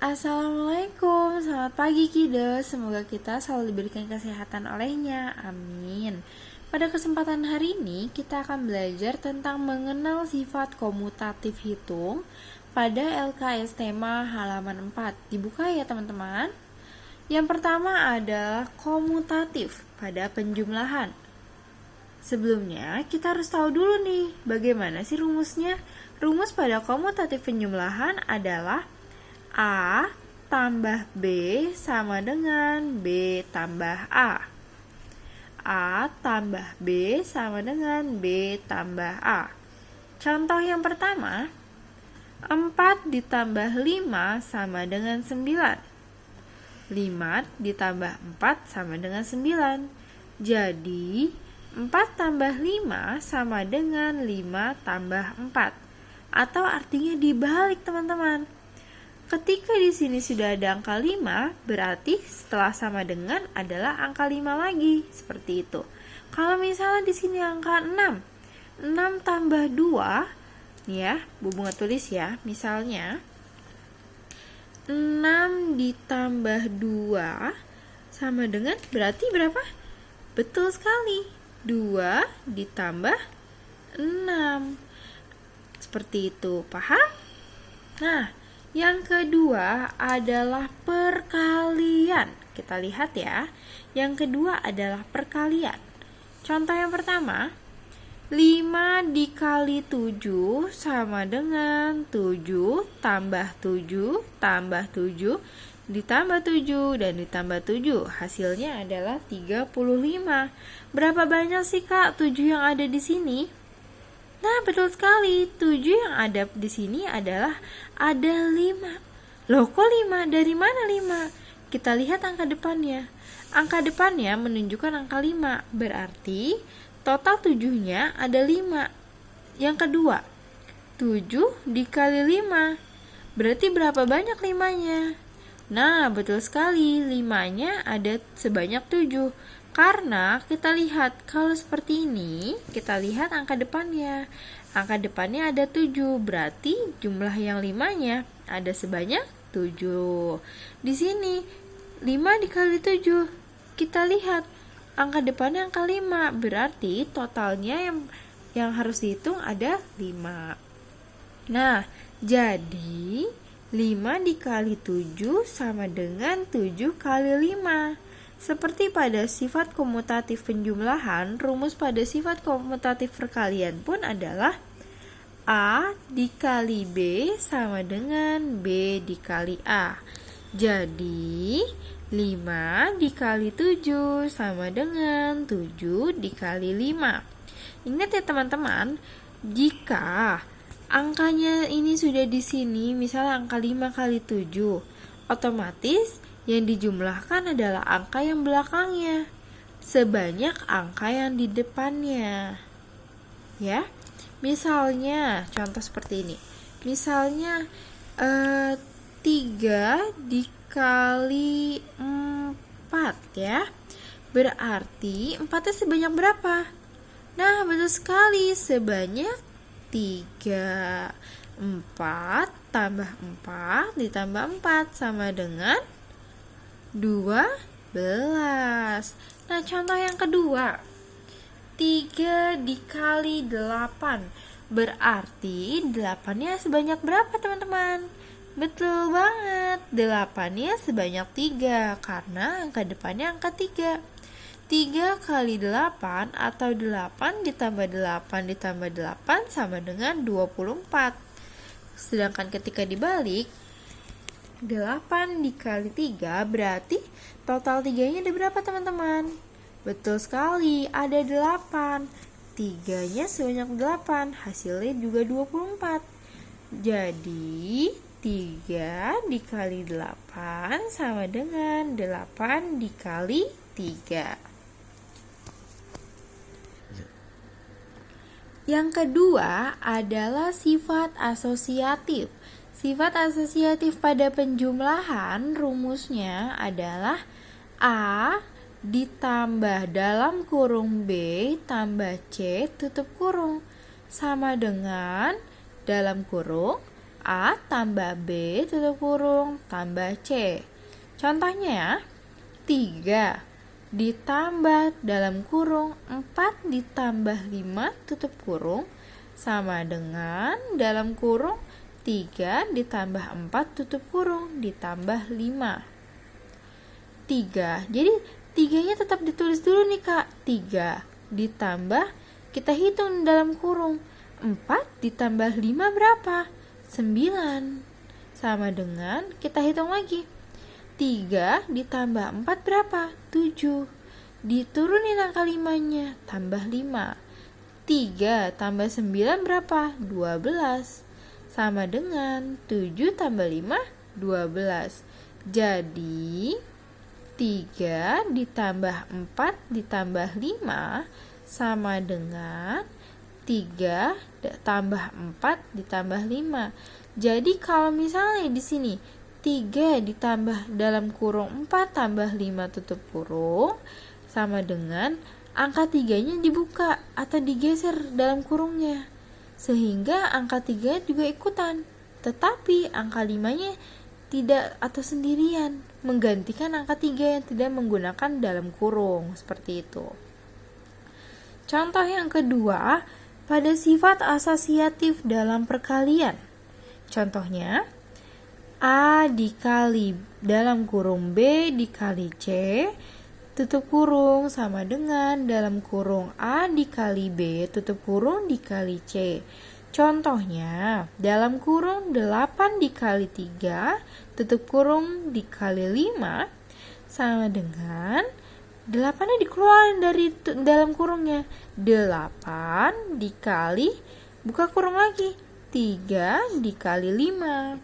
Assalamualaikum, selamat pagi Kiddo. Semoga kita selalu diberikan kesehatan olehnya, amin. Pada kesempatan hari ini kita akan belajar tentang mengenal sifat komutatif hitung pada LKS tema halaman 4. Dibuka ya teman-teman. Yang pertama adalah komutatif pada penjumlahan. Sebelumnya kita harus tahu dulu nih bagaimana sih rumusnya. Rumus pada komutatif penjumlahan adalah A tambah B sama dengan B tambah A. A tambah B sama dengan B tambah A. Contoh yang pertama, 4 ditambah 5 sama dengan 9. 5 ditambah 4 sama dengan 9. Jadi, 4 tambah 5 sama dengan 5 tambah 4. Atau artinya dibalik teman-teman. Ketika di sini sudah ada angka 5, berarti setelah sama dengan adalah angka 5 lagi, seperti itu. Kalau misalnya di sini angka 6, 6 tambah 2, nih ya, Bu Bunga tulis ya, misalnya 6 ditambah 2 sama dengan berarti berapa? Betul sekali, 2 ditambah 6. Seperti itu, paham? Nah, yang kedua adalah perkalian. Kita lihat ya. Yang kedua adalah perkalian. Contoh yang pertama, 5 dikali 7 sama dengan 7 tambah 7 tambah 7 ditambah 7 dan ditambah 7. Hasilnya adalah 35. Berapa banyak sih Kak 7 yang ada di sini? Nah, betul sekali. 7 yang ada di sini adalah ada 5. Loh, kok 5? Dari mana 5? Kita lihat angka depannya. Angka depannya menunjukkan angka 5. Berarti total 7-nya ada 5. Yang kedua, 7 dikali 5. Berarti berapa banyak 5-nya? Nah, betul sekali. 5-nya ada sebanyak 7. Karena kita lihat kalau seperti ini, kita lihat angka depannya. Angka depannya ada 7, berarti jumlah yang 5-nya ada sebanyak 7. Di sini 5 dikali 7. Kita lihat angka depannya angka 5, berarti totalnya yang harus dihitung ada 5. Nah, jadi 5 dikali 7 sama dengan 7 kali 5. Seperti pada sifat komutatif penjumlahan, rumus pada sifat komutatif perkalian pun adalah A dikali B sama dengan B dikali A. Jadi, 5 dikali 7 sama dengan 7 dikali 5. Ingat ya teman-teman, jika angkanya ini sudah di sini, misalnya angka 5 kali 7, otomatis yang dijumlahkan adalah angka yang belakangnya sebanyak angka yang di depannya. Ya. Misalnya contoh seperti ini. Misalnya 3 dikali 4 ya. Berarti 4-nya sebanyak berapa? Nah, betul sekali, sebanyak 3. 4 tambah 4 ditambah 4 sama dengan 12. Nah, contoh yang kedua, 3 dikali 8. Berarti 8-nya sebanyak berapa teman-teman? Betul banget, 8-nya sebanyak 3 karena angka depannya angka 3. 3 kali 8 atau 8 ditambah 8 ditambah 8 sama dengan 24. Sedangkan ketika dibalik, 8 dikali 3 berarti total 3-nya ada berapa teman-teman? Betul sekali, ada 8. 3-nya sebanyak 8, hasilnya juga 24. Jadi 3 dikali 8 sama dengan 8 dikali 3. Yang kedua adalah sifat asosiatif. Sifat asosiatif pada penjumlahan rumusnya adalah A ditambah dalam kurung B tambah C tutup kurung sama dengan dalam kurung A tambah B tutup kurung tambah C. Contohnya ya, 3 ditambah dalam kurung 4 ditambah 5 tutup kurung sama dengan dalam kurung 3 ditambah 4 tutup kurung ditambah 5. 3. Jadi 3-nya tetap ditulis dulu nih Kak. 3 ditambah, kita hitung dalam kurung. 4 ditambah 5 berapa? 9. Sama dengan, kita hitung lagi. 3 ditambah 4 berapa? 7. Diturunin angka 5-nya, tambah 5. 3 tambah 9 berapa? 12. Sama dengan 7 tambah 5, 12. Jadi 3 ditambah 4 ditambah 5 sama dengan 3 tambah 4 ditambah 5. Jadi kalau misalnya di sini 3 ditambah dalam kurung 4 tambah 5 tutup kurung sama dengan angka 3-nya dibuka atau digeser dalam kurungnya. Sehingga angka 3 juga ikutan. Tetapi angka 5-nya tidak atau sendirian, menggantikan angka 3 yang tidak menggunakan dalam kurung, seperti itu. Contoh yang kedua, pada sifat asosiatif dalam perkalian. Contohnya, A dikali dalam kurung B dikali C, tutup kurung sama dengan dalam kurung A dikali B, tutup kurung dikali C. Contohnya, dalam kurung 8 dikali 3, tutup kurung dikali 5, sama dengan 8-nya dikeluarin dari dalam kurungnya. 8 dikali, buka kurung lagi, 3 dikali 5.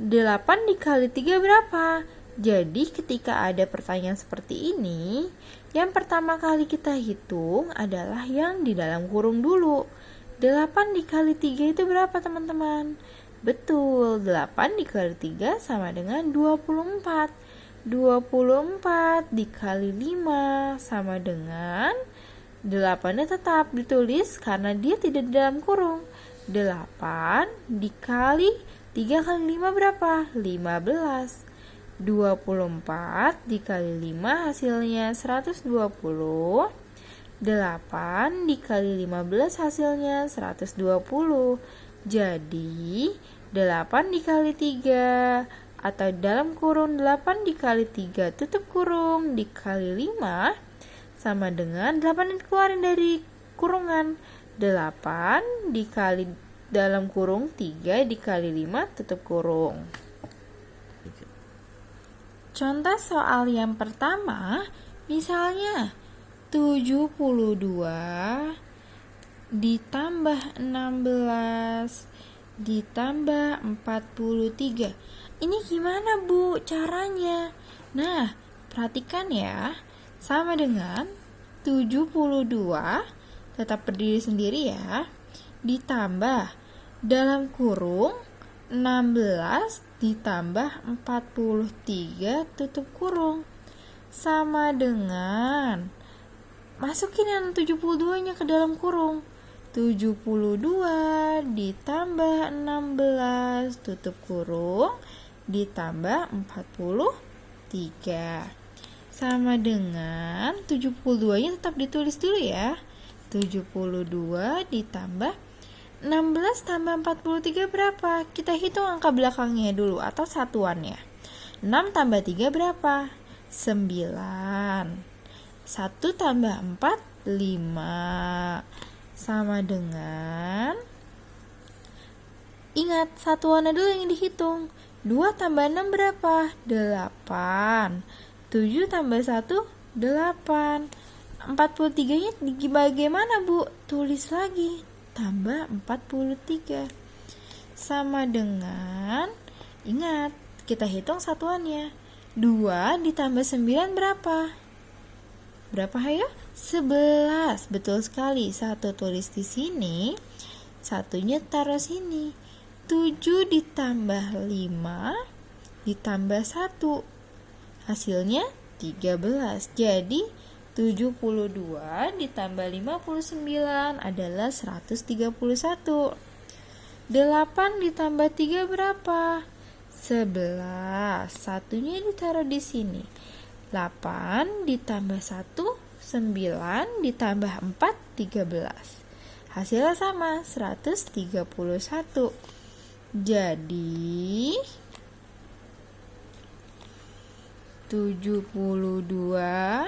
8 dikali 3 berapa? Jadi ketika ada pertanyaan seperti ini, yang pertama kali kita hitung adalah yang di dalam kurung dulu. 8 dikali 3 itu berapa teman-teman? Betul, 8 dikali 3 sama dengan 24. 24 dikali 5 sama dengan 8-nya tetap ditulis karena dia tidak di dalam kurung. 8 dikali 3 kali 5 berapa? 15. 24 dikali 5 hasilnya 120. 8 dikali 15 hasilnya 120. Jadi 8 dikali 3 atau dalam kurung 8 dikali 3 tutup kurung dikali 5 sama dengan 8 yang dikeluarin dari kurungan. 8 dikali dalam kurung 3 dikali 5 tutup kurung. Contoh soal yang pertama, misalnya 72 ditambah 16 ditambah 43. Ini gimana Bu caranya? Nah, perhatikan ya. Sama dengan 72 tetap berdiri sendiri ya. Ditambah dalam kurung 16 ditambah 43 tutup kurung sama dengan, masukin yang 72-nya ke dalam kurung. 72 ditambah 16 tutup kurung ditambah 43 sama dengan 72-nya tetap ditulis dulu ya. 72 ditambah 16 tambah 43 berapa? Kita hitung angka belakangnya dulu atau satuannya. 6 tambah 3 berapa? 9. 1 tambah 4, 5. Sama dengan, ingat satuannya dulu yang dihitung. 2 tambah 6 berapa? 8. 7 tambah 1, 8. 43-nya bagaimana Bu? Tulis lagi. Tambah 43. Sama dengan, ingat, kita hitung satuannya. 2 ditambah 9 berapa? Berapa ayo? 11. Betul sekali. 1 tulis di sini, satunya taruh sini. 7 ditambah 5 ditambah 1. Hasilnya 13. Jadi 72 ditambah 59 adalah 131. 8 ditambah 3 berapa? 11. Satunya ditaruh di sini. 8 ditambah 1, 9 ditambah 4, 13. Hasilnya sama, 131. Jadi 72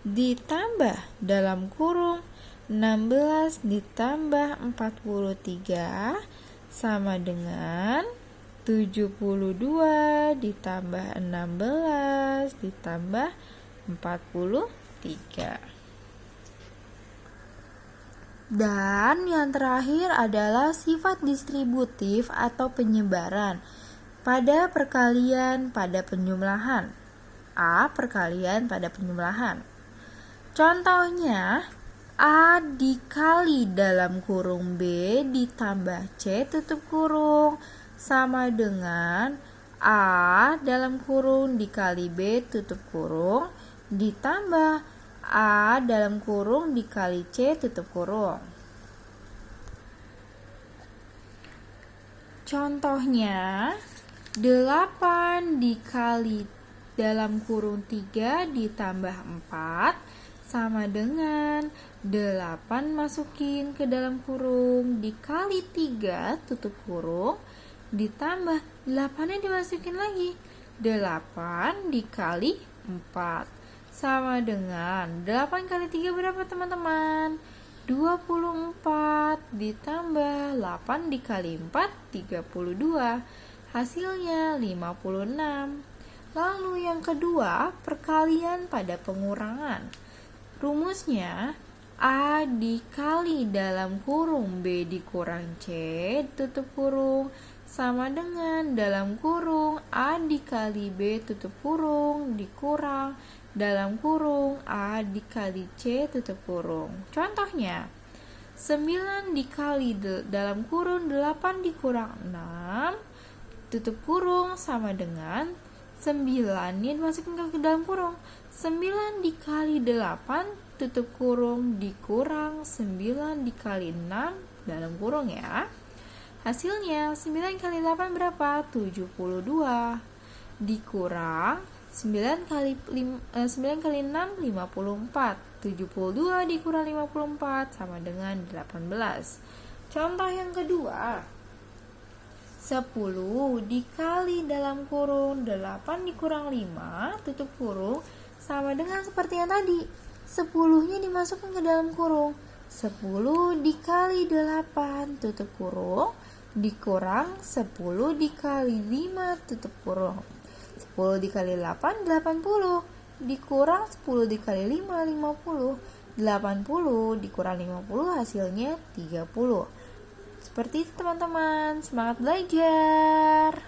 ditambah dalam kurung 16 ditambah 43 sama dengan 72 ditambah 16 ditambah 43. Dan yang terakhir adalah sifat distributif atau penyebaran pada perkalian pada penjumlahan. A perkalian pada penjumlahan. Contohnya, A dikali dalam kurung B ditambah C tutup kurung sama dengan A dalam kurung dikali B tutup kurung ditambah A dalam kurung dikali C tutup kurung. Contohnya, 8 dikali dalam kurung 3 ditambah 4 sama dengan 8 masukin ke dalam kurung dikali 3 tutup kurung ditambah 8-nya dimasukin lagi. 8 dikali 4 sama dengan 8 kali 3 berapa teman-teman? 24 ditambah 8 dikali 4 32. Hasilnya 56. Lalu yang kedua, perkalian pada pengurangan. Rumusnya A dikali dalam kurung B dikurang C tutup kurung sama dengan dalam kurung A dikali B tutup kurung dikurang dalam kurung A dikali C tutup kurung. Contohnya, 9 dikali dalam kurung 8 dikurang 6 tutup kurung sama dengan 9 ini dimasukin ke dalam kurung. 9 dikali 8 tutup kurung dikurang 9 dikali 6 dalam kurung ya. Hasilnya 9 kali 8 berapa? 72 dikurang 9 kali 6 54. 72 dikurang 54 sama dengan 18. Contoh yang kedua, 10 dikali dalam kurung 8 dikurang 5 tutup kurung sama dengan seperti yang tadi. 10-nya dimasukkan ke dalam kurung. 10 dikali 8 tutup kurung dikurang 10 dikali 5 tutup kurung. 10 dikali 8 80 dikurang 10 dikali 5 50. 80 dikurang 50 hasilnya 30. Seperti itu teman-teman, semangat belajar.